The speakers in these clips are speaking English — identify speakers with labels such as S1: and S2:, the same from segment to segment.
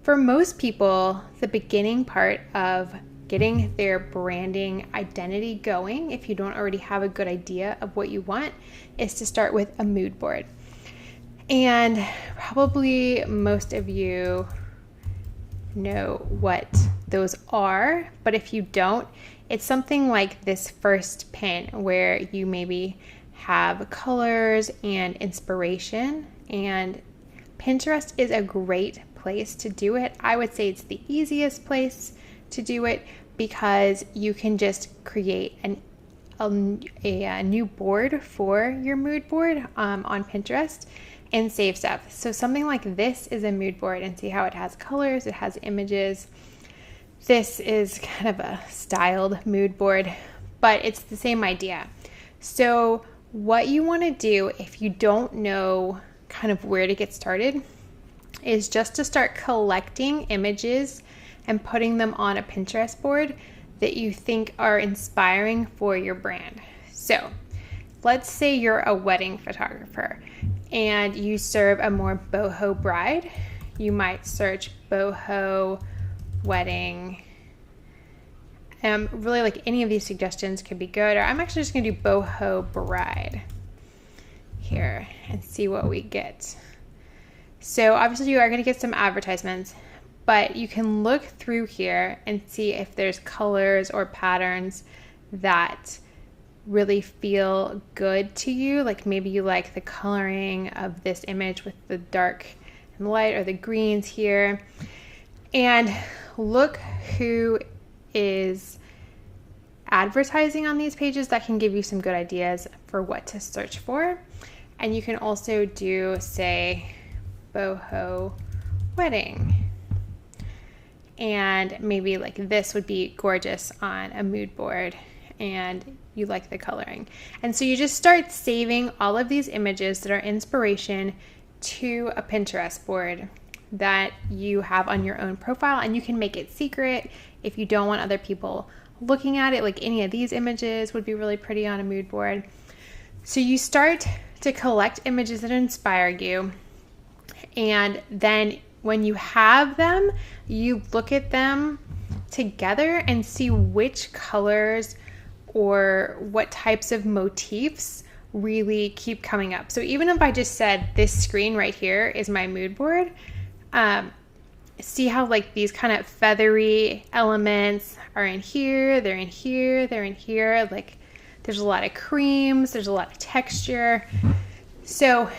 S1: For most people, the beginning part of getting their branding identity going, if you don't already have a good idea of what you want, is to start with a mood board. And probably most of you know what those are, but if you don't, it's something like this first pin where you maybe have colors and inspiration, and Pinterest is a great place to do it. I would say it's the easiest place to do it because you can just create a new board for your mood board on Pinterest and save stuff. So something like this is a mood board, and see how it has colors, it has images. This is kind of a styled mood board, but it's the same idea. So what you want to do if you don't know kind of where to get started is just to start collecting images and putting them on a Pinterest board that you think are inspiring for your brand. So let's say you're a wedding photographer and you serve a more boho bride. You might search boho wedding. Really, like any of these suggestions could be good, or I'm actually just going to do boho bride here and see what we get. So obviously you are going to get some advertisements, but you can look through here and see if there's colors or patterns that really feel good to you. Like maybe you like the coloring of this image with the dark and light, or the greens here. And look who is advertising on these pages. That can give you some good ideas for what to search for. And you can also do, say, boho wedding. And maybe like this would be gorgeous on a mood board, and you like the coloring. And so you just start saving all of these images that are inspiration to a Pinterest board that you have on your own profile, and you can make it secret if you don't want other people looking at it. Like any of these images would be really pretty on a mood board. So you start to collect images that inspire you, and then when you have them, you look at them together and see which colors or what types of motifs really keep coming up. So even if I just said this screen right here is my mood board, see how like these kind of feathery elements are in here, they're in here, they're in here. Like there's a lot of creams, there's a lot of texture. So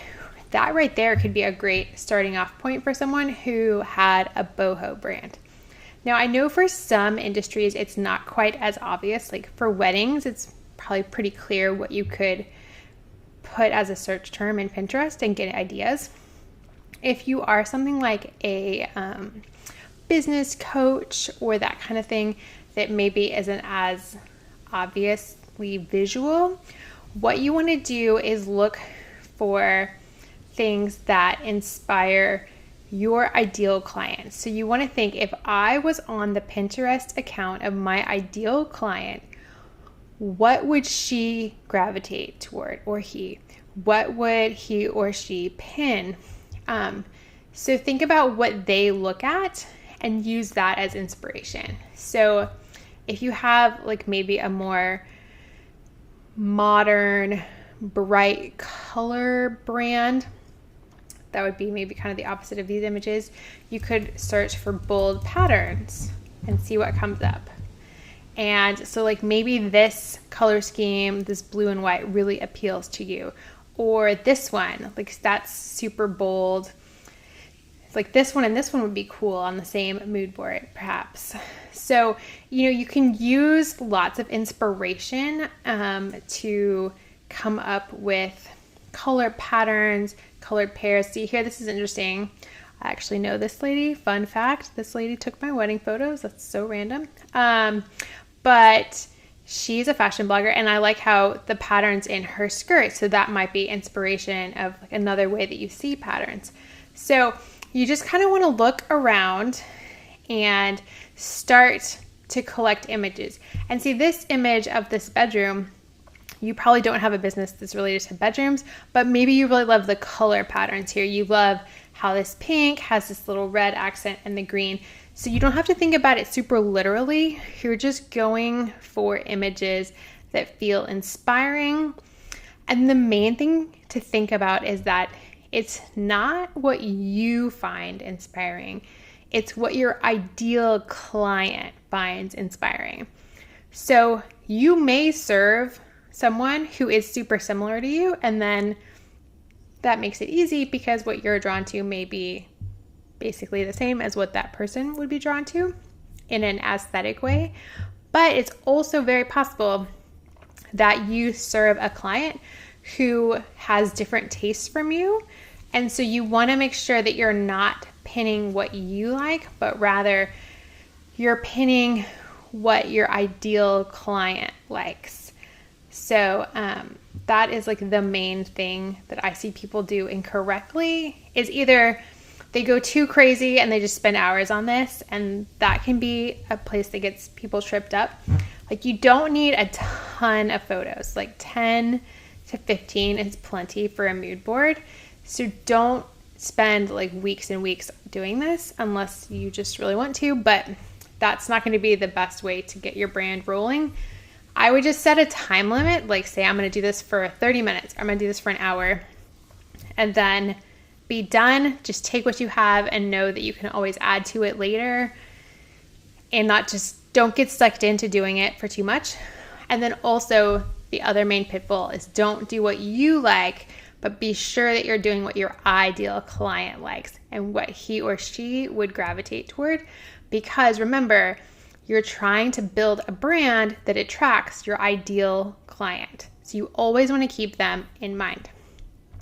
S1: that right there could be a great starting off point for someone who had a boho brand. Now I know for some industries it's not quite as obvious. Like for weddings, it's probably pretty clear what you could put as a search term in Pinterest and get ideas. If you are something like a business coach or that kind of thing that maybe isn't as obviously visual, what you want to do is look for things that inspire your ideal client. So you want to think, if I was on the Pinterest account of my ideal client, what would she gravitate toward, or he? What would he or she pin? So think about what they look at and use that as inspiration. So if you have like maybe a more modern, bright color brand, that would be maybe kind of the opposite of these images. You could search for bold patterns and see what comes up. And so like maybe this color scheme, this blue and white, really appeals to you. Or this one, like that's super bold. It's like this one and this one would be cool on the same mood board, perhaps. So, you know, you can use lots of inspiration to come up with color patterns, colored pairs. See here, this is interesting. I actually know this lady. Fun fact, this lady took my wedding photos. That's so random. But she's a fashion blogger, and I like how the patterns in her skirt. So that might be inspiration of like another way that you see patterns. So you just kind of want to look around and start to collect images. And see this image of this bedroom, you probably don't have a business that's related to bedrooms, but maybe you really love the color patterns here. You love how this pink has this little red accent and the green. So you don't have to think about it super literally. You're just going for images that feel inspiring. And the main thing to think about is that it's not what you find inspiring. It's what your ideal client finds inspiring. So you may serve someone who is super similar to you, and then that makes it easy because what you're drawn to may be basically the same as what that person would be drawn to in an aesthetic way. But it's also very possible that you serve a client who has different tastes from you. And so you want to make sure that you're not pinning what you like, but rather you're pinning what your ideal client likes. So that is like the main thing that I see people do incorrectly, is either they go too crazy and they just spend hours on this, and that can be a place that gets people tripped up. Like, you don't need a ton of photos, like 10 to 15 is plenty for a mood board. So don't spend like weeks and weeks doing this unless you just really want to, but that's not going to be the best way to get your brand rolling. I would just set a time limit, like say I'm going to do this for 30 minutes, I'm going to do this for an hour, and then be done. Just take what you have and know that you can always add to it later, and don't get sucked into doing it for too much. And then also the other main pitfall is don't do what you like, but be sure that you're doing what your ideal client likes and what he or she would gravitate toward. Because remember, you're trying to build a brand that attracts your ideal client. So you always want to keep them in mind.